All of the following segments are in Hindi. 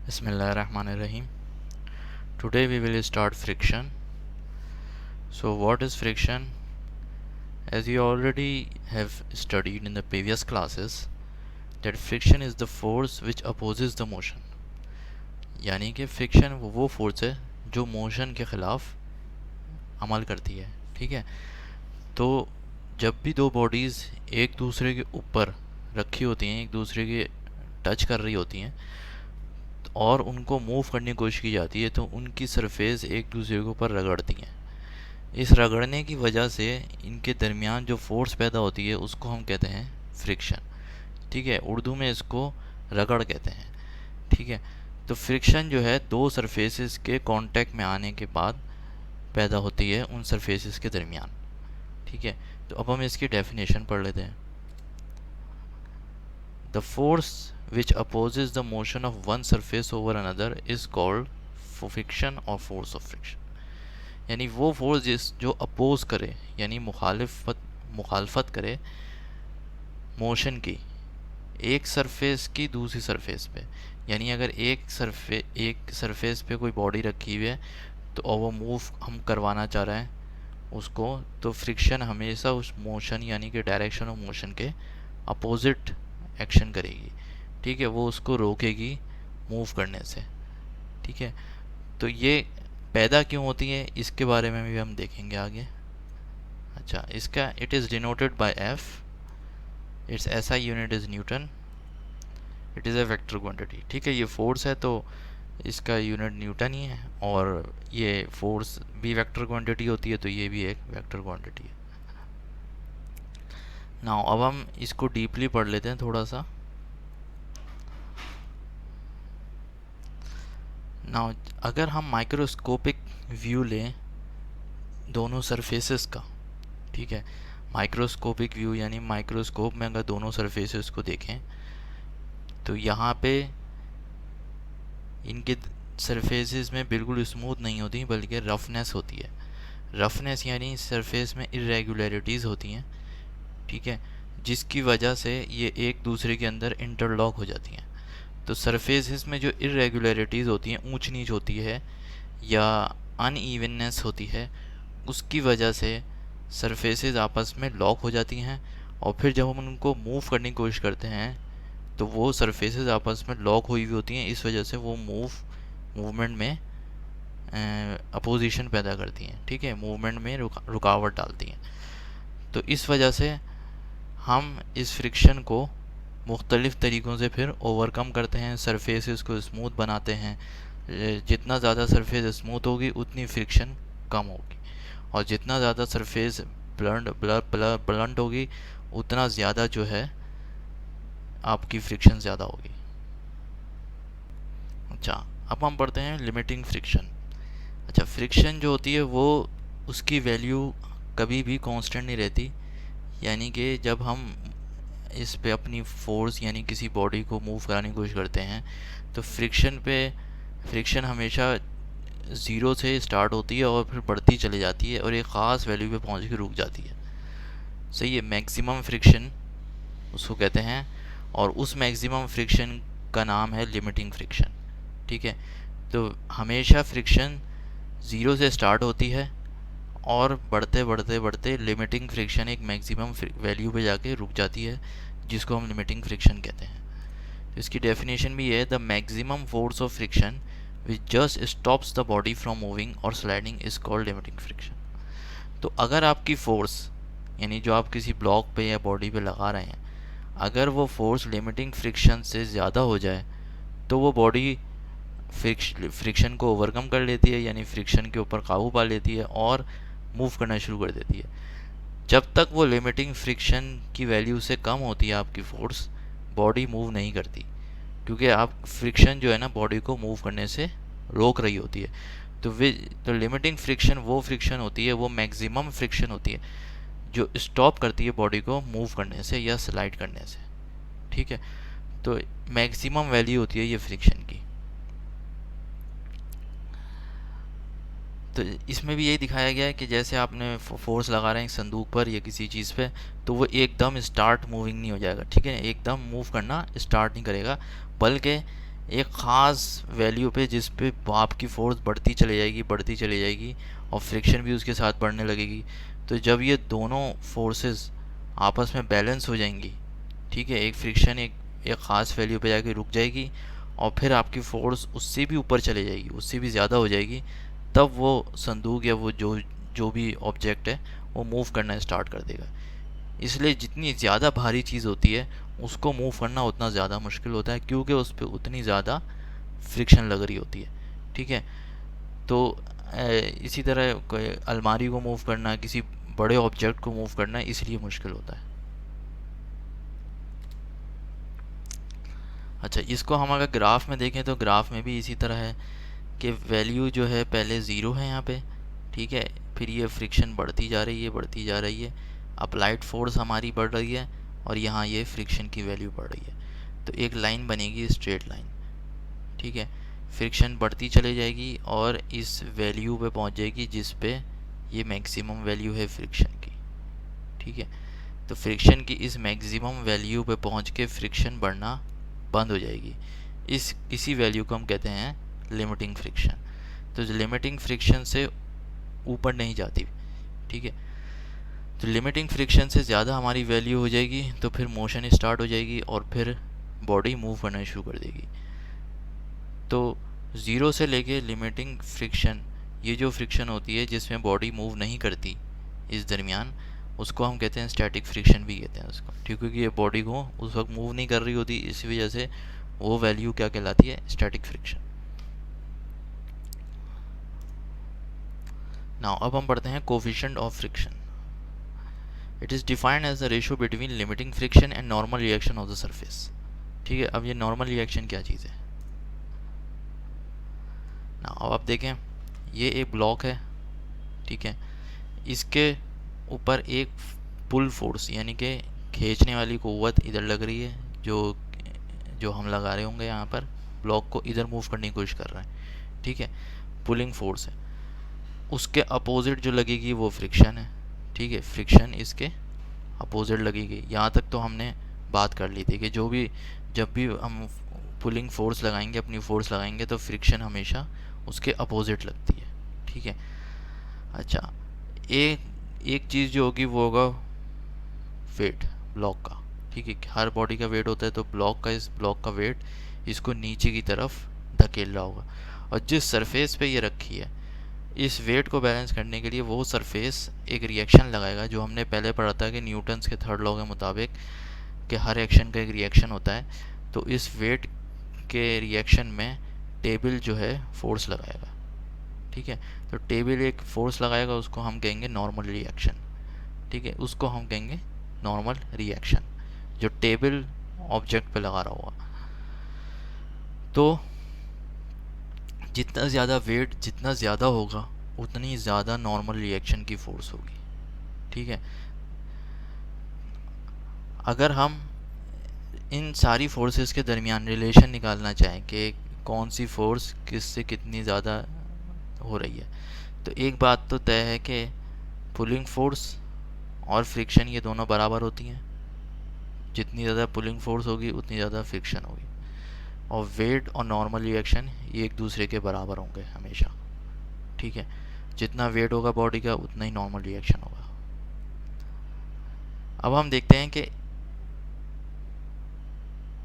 Bismillahirrahmanirrahim. Today we will start friction. So what is friction? As you already have studied in the previous classes, that friction is the force which opposes the motion. यानी कि फ्रिक्शन वो फोर्स है जो मोशन के ख़िलाफ़ अमल करती है. ठीक है. तो जब भी दो बॉडीज़ एक दूसरे के ऊपर रखी होती हैं, एक दूसरे के टच कर रही होती हैं और उनको मूव करने की कोशिश की जाती है, तो उनकी सरफेस एक दूसरे के ऊपर रगड़ती हैं. इस रगड़ने की वजह से इनके दरमियान जो फोर्स पैदा होती है उसको हम कहते हैं फ्रिक्शन. ठीक है. उर्दू में इसको रगड़ कहते हैं. ठीक है. तो फ्रिक्शन जो है दो सरफेसेस के कांटेक्ट में आने के बाद पैदा होती है उन सरफेसेस के दरमियान. ठीक है. तो अब हम इसकी डेफिनेशन पढ़ लेते हैं. The force which opposes the motion of one surface over another is called friction or force of friction. यानी वो फोर्स जो अपोज करे यानी मुखालफत करे मोशन की एक सरफेस की दूसरी सरफेस पे. यानी अगर एक सरफेस पे कोई बॉडी रखी हुई है तो और वो मूव हम करवाना चाह रहे हैं उसको, तो फ्रिक्शन हमेशा उस मोशन यानी कि डायरेक्शन ऑफ मोशन के अपोजिट एक्शन करेगी. ठीक है. वो उसको रोकेगी मूव करने से. ठीक है. तो ये पैदा क्यों होती है इसके बारे में भी हम देखेंगे आगे. अच्छा, इसका it is denoted by F. It's SI unit is Newton. It is a vector quantity. ठीक है. ये फोर्स है तो इसका यूनिट न्यूटन ही है, और ये फोर्स भी वेक्टर क्वांटिटी होती है तो ये भी एक वेक्टर क्वांटिटी है. नाउ अब हम इसको डीपली पढ़ लेते हैं थोड़ा सा. नाउ अगर हम माइक्रोस्कोपिक व्यू लें दोनों सरफेसेस का. ठीक है. माइक्रोस्कोपिक व्यू यानी माइक्रोस्कोप में अगर दोनों सरफेसेस को देखें तो यहाँ पे इनके सरफेसेस में बिल्कुल स्मूथ नहीं होती बल्कि रफनेस होती है. रफनेस यानी सरफेस में इरेगुलरिटीज़ होती हैं. ठीक है. जिसकी वजह से ये एक दूसरे के अंदर इंटरलॉक हो जाती हैं. तो सरफेसेस में जो इरेगुलरिटीज़ होती हैं, ऊंच नीच होती है या अनइवननेस होती है, उसकी वजह से सरफेसेस आपस में लॉक हो जाती हैं. और फिर जब हम उनको मूव करने की कोशिश करते हैं तो वो सरफेसेस आपस में लॉक हुई हुई होती हैं. इस वजह से वो मूवमेंट में अपोजिशन पैदा करती हैं. ठीक है. मूवमेंट में रुकावट डालती हैं. तो इस वजह से हम इस फ्रिक्शन को मुख्तलिफ़ तरीक़ों से फिर ओवरकम करते हैं. सरफेसेस को स्मूथ बनाते हैं. जितना ज़्यादा सरफेस स्मूथ होगी उतनी फ्रिक्शन कम होगी, और जितना ज़्यादा सरफेस ब्लंट होगी उतना ज़्यादा जो है आपकी फ्रिक्शन ज़्यादा होगी. अच्छा, अब हम पढ़ते हैं लिमिटिंग फ्रिक्शन. अच्छा, फ्रिक्शन जो होती है वो उसकी वैल्यू कभी भी कांस्टेंट नहीं रहती. यानी कि जब हम इस पे अपनी फोर्स यानी किसी बॉडी को मूव कराने की कोशिश करते हैं तो फ्रिक्शन हमेशा ज़ीरो से स्टार्ट होती है और फिर बढ़ती चली जाती है और एक ख़ास वैल्यू पे पहुंच के रुक जाती है. सही है. मैक्सिमम फ्रिक्शन उसको कहते हैं, और उस मैक्सिमम फ्रिक्शन का नाम है लिमिटिंग फ्रिक्शन. ठीक है. तो हमेशा फ्रिक्शन ज़ीरो से स्टार्ट होती है और बढ़ते बढ़ते बढ़ते लिमिटिंग फ्रिक्शन एक मैक्सिमम वैल्यू पे जाके रुक जाती है, जिसको हम लिमिटिंग फ्रिक्शन कहते हैं. तो इसकी डेफिनेशन भी है the maximum force of friction which just stops the body from moving और sliding is called limiting friction. तो अगर आपकी फोर्स यानी जो आप किसी ब्लॉक पे या बॉडी पे लगा रहे हैं, अगर वो फोर्स लिमिटिंग फ्रिक्शन से ज़्यादा हो जाए तो वो बॉडी फ्रिक्शन को ओवरकम कर लेती है, यानी फ्रिक्शन के ऊपर काबू पा लेती है और मूव करना शुरू कर देती है. जब तक वो लिमिटिंग फ्रिक्शन की वैल्यू से कम होती है आपकी फोर्स, बॉडी मूव नहीं करती, क्योंकि आप फ्रिक्शन जो है ना बॉडी को मूव करने से रोक रही होती है. तो लिमिटिंग फ्रिक्शन वो फ्रिक्शन होती है, वो मैक्सिमम फ्रिक्शन होती है जो स्टॉप करती है बॉडी को मूव करने से या स्लाइड करने से. ठीक है. तो मैक्सिमम वैल्यू होती है ये फ्रिक्शन की. तो इसमें भी यही दिखाया गया है कि जैसे आपने फोर्स लगा रहे हैं एक संदूक पर या किसी चीज़ पे, तो वो एकदम स्टार्ट मूविंग नहीं हो जाएगा. ठीक है. एकदम मूव करना स्टार्ट नहीं करेगा, बल्कि एक ख़ास वैल्यू पे जिस पे आपकी फोर्स बढ़ती चली जाएगी और फ्रिक्शन भी उसके साथ बढ़ने लगेगी। तो जब ये दोनों फोर्सेस आपस में बैलेंस हो जाएंगी, ठीक है, एक फ्रिक्शन एक एक ख़ास वैल्यू पे जाके रुक जाएगी और फिर आपकी फ़ोर्स उससे भी ऊपर चले जाएगी, उससे भी ज़्यादा हो जाएगी, तब वो संदूक या वो जो जो भी ऑब्जेक्ट है वो मूव करना स्टार्ट कर देगा। इसलिए जितनी ज़्यादा भारी चीज़ होती है उसको मूव करना उतना ज़्यादा मुश्किल होता है, क्योंकि उस पर उतनी ज़्यादा फ्रिक्शन लग रही होती है। ठीक है, तो इसी तरह अलमारी को मूव करना, किसी बड़े ऑब्जेक्ट को मूव करना इसलिए मुश्किल होता है। अच्छा, इसको हम अगर ग्राफ में देखें तो ग्राफ में भी इसी तरह है कि वैल्यू जो है पहले ज़ीरो है यहाँ पे, ठीक है, फिर ये फ्रिक्शन बढ़ती जा रही है, अप्लाइड फोर्स हमारी बढ़ रही है और यहाँ ये फ्रिक्शन की वैल्यू बढ़ रही है। तो एक लाइन बनेगी स्ट्रेट लाइन, ठीक है, फ्रिक्शन बढ़ती चली जाएगी और इस वैल्यू पे पहुँच जाएगी जिस पे ये मैक्सिमम वैल्यू है फ्रिक्शन की। ठीक है, तो फ्रिक्शन की इस मैक्सिमम वैल्यू पे पहुँच के फ्रिक्शन बढ़ना बंद हो जाएगी। इसी वैल्यू को हम कहते हैं लिमिटिंग फ्रिक्शन। तो लिमिटिंग फ्रिक्शन से ऊपर नहीं जाती। ठीक है, तो लिमिटिंग फ्रिक्शन से ज़्यादा हमारी वैल्यू हो जाएगी तो फिर मोशन स्टार्ट हो जाएगी और फिर बॉडी मूव करना शुरू कर देगी। तो ज़ीरो से लेके लिमिटिंग फ्रिक्शन, ये जो फ्रिक्शन होती है जिसमें बॉडी मूव नहीं करती इस दरमियान, उसको हम कहते हैं स्टैटिक फ्रिक्शन भी कहते हैं उसको, ठीक है, क्योंकि ये बॉडी को उस वक्त मूव नहीं कर रही होती, इसी वजह से वो वैल्यू क्या कहलाती है, स्टैटिक फ्रिक्शन। नाउ अब हम पढ़ते हैं coefficient of friction. It is defined as the ratio between limiting friction and normal reaction of the surface. ठीक है, अब ये नॉर्मल रिएक्शन क्या चीज़ है। नाउ अब आप देखें, ये एक ब्लॉक है, ठीक है, इसके ऊपर एक पुल फोर्स यानी कि खींचने वाली क़ुव्वत इधर लग रही है, जो जो हम लगा रहे होंगे यहाँ पर, ब्लॉक को इधर मूव करने की कोशिश कर रहे हैं। ठीक है, पुलिंग फोर्स है। उसके अपोजिट जो लगेगी वो फ्रिक्शन है। ठीक है, फ्रिक्शन इसके अपोजिट लगेगी। यहाँ तक तो हमने बात कर ली थी कि जब भी हम पुलिंग फोर्स लगाएंगे, अपनी फोर्स लगाएंगे, तो फ्रिक्शन हमेशा उसके अपोजिट लगती है। ठीक है, अच्छा, एक चीज़ जो होगी वो होगा वेट ब्लॉक का। ठीक है, हर बॉडी का वेट होता है, तो इस ब्लॉक का वेट इसको नीचे की तरफ धकेल रहा होगा। और जिस सरफेस पे ये रखी है, इस वेट को बैलेंस करने के लिए वो सरफेस एक रिएक्शन लगाएगा, जो हमने पहले पढ़ा था कि न्यूटन्स के थर्ड लॉ के मुताबिक कि हर एक्शन का एक रिएक्शन होता है। तो इस वेट के रिएक्शन में टेबल जो है फोर्स लगाएगा। ठीक है, तो टेबल एक फोर्स लगाएगा, उसको हम कहेंगे नॉर्मल रिएक्शन। ठीक है, उसको हम कहेंगे नॉर्मल रिएक्शन, जो टेबल ऑब्जेक्ट पे लगा रहा होगा। तो जितना ज़्यादा वेट जितना ज़्यादा होगा उतनी ज़्यादा नॉर्मल रिएक्शन की फोर्स होगी। ठीक है, अगर हम इन सारी फोर्सेस के दरमियान रिलेशन निकालना चाहें कि कौन सी फोर्स किससे कितनी ज़्यादा हो रही है, तो एक बात तो तय है कि पुलिंग फोर्स और फ्रिक्शन ये दोनों बराबर होती हैं। जितनी ज़्यादा पुलिंग फोर्स होगी उतनी ज़्यादा फ्रिक्शन होगी, और वेट और नॉर्मल रिएक्शन ये एक दूसरे के बराबर होंगे हमेशा। ठीक है, जितना वेट होगा बॉडी का उतना ही नॉर्मल रिएक्शन होगा। अब हम देखते हैं कि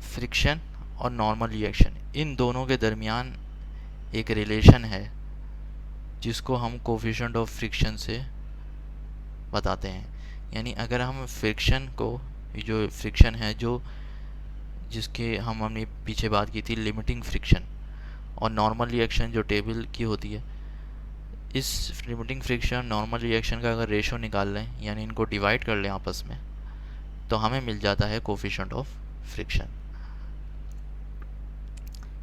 फ्रिक्शन और नॉर्मल रिएक्शन, इन दोनों के दरमियान एक रिलेशन है जिसको हम कोफिशिएंट ऑफ फ्रिक्शन से बताते हैं। यानी अगर हम फ्रिक्शन को, जो फ्रिक्शन है जो जिसके हमने पीछे बात की थी लिमिटिंग फ्रिक्शन, और नॉर्मल रिएक्शन जो टेबल की होती है, इस लिमिटिंग फ्रिक्शन नॉर्मल रिएक्शन का अगर रेशो निकाल लें, यानी इनको डिवाइड कर लें आपस में, तो हमें मिल जाता है कोफिशिएंट ऑफ फ्रिक्शन।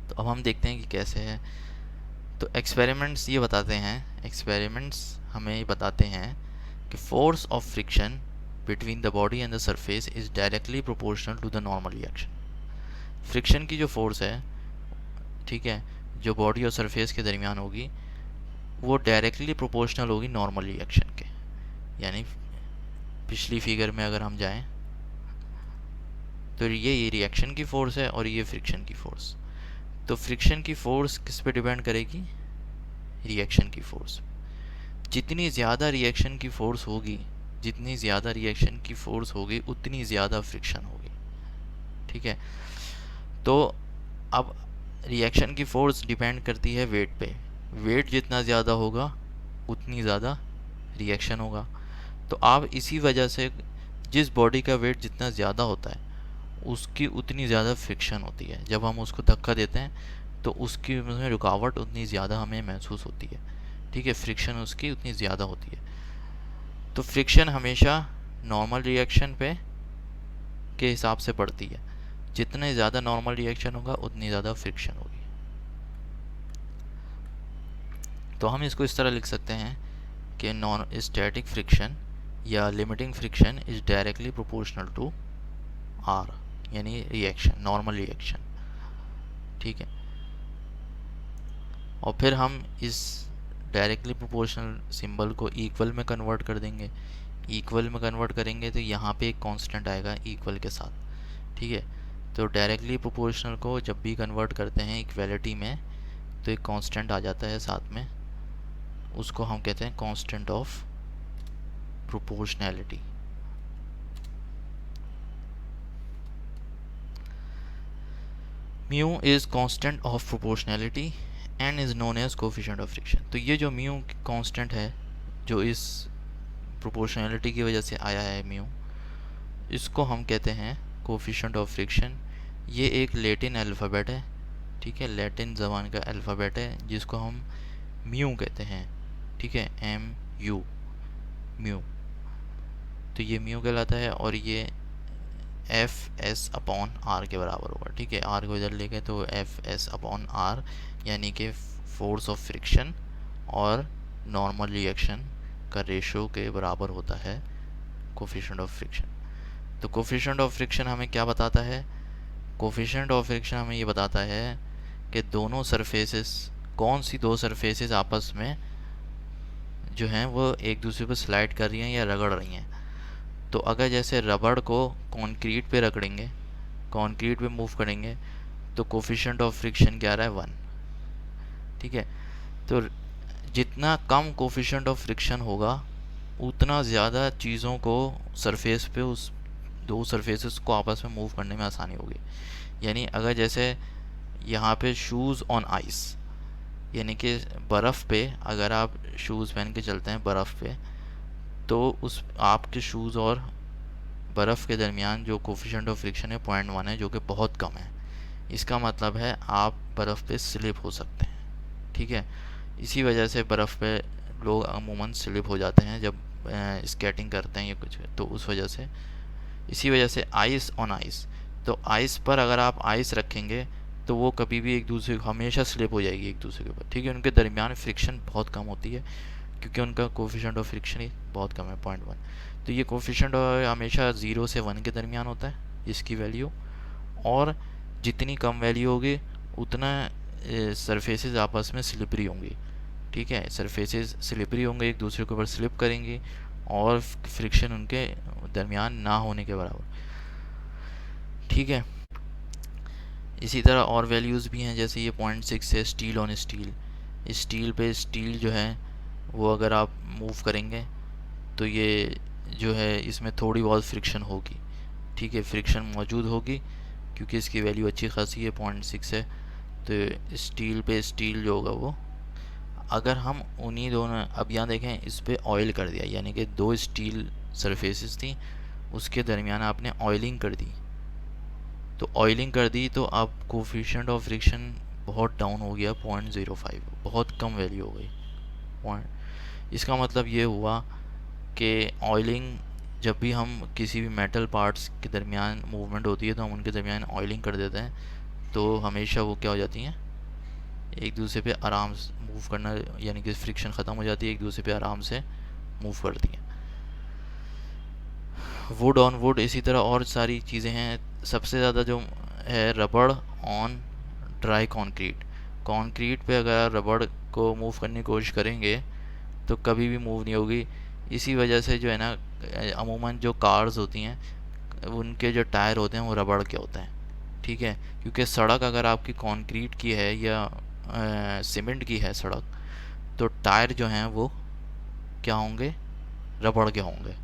तो अब हम देखते हैं कि कैसे है। तो एक्सपेरिमेंट्स हमें बताते हैं कि force of friction between the body and the surface is directly proportional to the normal reaction. Friction की जो फोर्स है, ठीक है, जो बॉडी और सरफेस के दरमियान होगी, वो डायरेक्टली प्रोपोर्शनल होगी नॉर्मल रिएक्शन के। यानी पिछली फिगर में अगर हम जाएं तो ये रिएक्शन की फोर्स है और ये फ्रिक्शन की फोर्स। तो फ्रिक्शन की फोर्स किस पे डिपेंड करेगी? रिएक्शन की फोर्स। जितनी ज़्यादा रिएक्शन की फोर्स होगी, जितनी ज़्यादा रिएक्शन की फोर्स होगी उतनी ज़्यादा फ्रिक्शन होगी। ठीक है, तो अब रिएक्शन की फोर्स डिपेंड करती है वेट पे। वेट जितना ज़्यादा होगा उतनी ज़्यादा रिएक्शन होगा। तो आप इसी वजह से जिस बॉडी का वेट जितना ज़्यादा होता है उसकी उतनी ज़्यादा फ्रिक्शन होती है। जब हम उसको धक्का देते हैं तो उसकी उसमें रुकावट उतनी ज़्यादा हमें महसूस होती है। ठीक है, फ्रिक्शन उसकी उतनी ज़्यादा होती है। तो फ्रिक्शन हमेशा नॉर्मल रिएक्शन पे के हिसाब से बढ़ती है। जितने ज़्यादा नॉर्मल रिएक्शन होगा उतनी ज़्यादा फ्रिक्शन होगी। तो हम इसको इस तरह लिख सकते हैं कि नॉन स्टैटिक फ्रिक्शन या limiting friction is directly proportional to R, यानी रिएक्शन, नॉर्मल रिएक्शन। ठीक है, और फिर हम इस डायरेक्टली प्रोपोर्शनल सिंबल को इक्वल में कन्वर्ट कर देंगे। इक्वल में कन्वर्ट करेंगे तो यहाँ पे एक कांस्टेंट आएगा इक्वल के साथ। ठीक है, तो डायरेक्टली प्रोपोर्शनल को जब भी कन्वर्ट करते हैं इक्वलिटी में तो एक कांस्टेंट आ जाता है साथ में, उसको हम कहते हैं constant of proportionality. Mu is constant of proportionality and is known as coefficient of friction. तो ये जो म्यू कांस्टेंट है जो इस प्रोपोर्शनैलिटी की वजह से आया है म्यू, इसको हम कहते हैं कोफिशिएंट ऑफ फ्रिक्शन। ये एक लैटिन अल्फ़ाबेट है। ठीक है, लैटिन ज़बान का अल्फ़ाबेट है जिसको हम म्यू कहते हैं। ठीक है, MU, म्यू। तो ये म्यू कहलाता है और ये FS/R के बराबर होगा। ठीक है, R को इधर लेके तो FS/R, यानी कि फोर्स ऑफ फ्रिक्शन और नॉर्मल रिएक्शन का रेशो के बराबर होता है कोफिशिएंट ऑफ फ्रिक्शन। तो कोफिशिएंट ऑफ फ्रिक्शन हमें क्या बताता है? कोफिशिएंट ऑफ फ्रिक्शन हमें ये बताता है कि दोनों सरफेसेस, कौन सी दो सरफेसेस आपस में जो हैं वो एक दूसरे पर स्लाइड कर रही हैं या रगड़ रही हैं। तो अगर जैसे रबड़ को कंक्रीट पे रगड़ेंगे, कंक्रीट पे मूव करेंगे, तो कोफिशिएंट ऑफ फ्रिक्शन क्या आ रहा है? 1। ठीक है, तो जितना कम कोफिशिएंट ऑफ फ्रिक्शन होगा उतना ज़्यादा चीज़ों को सरफेस पे, उस दो सरफेसेस को आपस में मूव करने में आसानी होगी। यानी अगर जैसे यहाँ पे शूज़ ऑन आइस, यानी कि बर्फ़ पे अगर आप शूज़ पहन के चलते हैं बर्फ़ पे, तो उस आपके शूज़ और बर्फ़ के दरमियान जो कोफिशिएंट ऑफ फ्रिक्शन है 0.1 है, जो कि बहुत कम है। इसका मतलब है आप बर्फ़ पे स्लिप हो सकते हैं। ठीक है, इसी वजह से बर्फ़ पे लोग अमूमन स्लिप हो जाते हैं जब स्केटिंग करते हैं या कुछ, तो उस वजह से, इसी वजह से आइस ऑन आइस। तो आइस पर अगर आप आइस रखेंगे तो वो कभी भी एक दूसरे को हमेशा स्लिप हो जाएगी एक दूसरे के ऊपर। ठीक है, उनके दरमियान फ्रिक्शन बहुत कम होती है क्योंकि उनका कोफिशिएंट ऑफ फ्रिक्शन ही बहुत कम है, 0.1। तो ये कोफिशिएंट हमेशा 0 से 1 के दरमियान होता है इसकी वैल्यू, और जितनी कम वैल्यू होगी उतना सरफेसेस आपस में स्लिपरी होंगी। ठीक है, सरफेसेस स्लिपरी होंगे, एक दूसरे के ऊपर स्लिप करेंगी और फ्रिक्शन उनके दरमियान ना होने के बराबर। ठीक है, इसी तरह और वैल्यूज़ भी हैं, जैसे ये 0.6 है स्टील ऑन स्टील। स्टील पे स्टील जो है वो अगर आप मूव करेंगे तो ये जो है इसमें थोड़ी बहुत फ्रिक्शन होगी। ठीक है, फ्रिक्शन मौजूद होगी क्योंकि इसकी वैल्यू अच्छी खासी है, 0.6 है। तो स्टील पे स्टील जो होगा वो, अगर हम उन्हीं दोनों, अब यहाँ देखें इस पर ऑयल कर दिया, यानी कि दो स्टील सरफेसेस थी उसके दरमियान आपने ऑयलिंग कर दी, तो ऑयलिंग कर दी तो अब कोफिशिएंट ऑफ फ्रिक्शन बहुत डाउन हो गया, 0.05, बहुत कम वैल्यू हो गई पॉइंट। इसका मतलब ये हुआ कि ऑयलिंग, जब भी हम किसी भी मेटल पार्ट्स के दरमियान मूवमेंट होती है तो हम उनके दरमियान ऑयलिंग कर देते हैं, तो हमेशा वो क्या हो जाती हैं, एक दूसरे पे आराम से मूव करना, यानी कि फ्रिक्शन ख़त्म हो जाती है, एक दूसरे पे आराम से मूव करती हैं। वुड ऑन वुड, इसी तरह और सारी चीज़ें हैं। सबसे ज़्यादा जो है रबड़ ऑन ड्राई कंक्रीट। कंक्रीट पे अगर रबड़ को मूव करने की कोशिश करेंगे तो कभी भी मूव नहीं होगी। इसी वजह से जो है ना, अमूमन जो कार्स होती हैं उनके जो टायर होते हैं वो रबड़ के होते हैं। ठीक है, क्योंकि सड़क अगर आपकी कंक्रीट की है या सीमेंट की है सड़क, तो टायर जो हैं वो क्या होंगे, रबड़ के होंगे।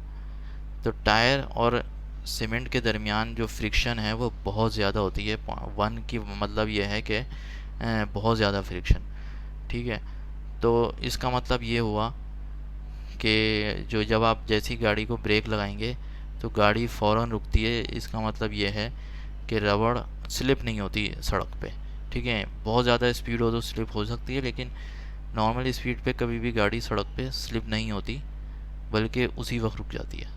तो टायर और सीमेंट के दरमियान जो फ्रिक्शन है वो बहुत ज़्यादा होती है। वन की मतलब ये है कि बहुत ज़्यादा फ्रिक्शन, ठीक है। तो इसका मतलब ये हुआ कि जो जब आप जैसी गाड़ी को ब्रेक लगाएंगे तो गाड़ी फ़ौरन रुकती है। इसका मतलब ये है कि रबड़ स्लिप नहीं होती सड़क पे, ठीक है। बहुत ज़्यादा स्पीड हो तो स्लिप हो सकती है, लेकिन नॉर्मल स्पीड पे कभी भी गाड़ी सड़क पे स्लिप नहीं होती, बल्कि उसी वक्त रुक जाती है।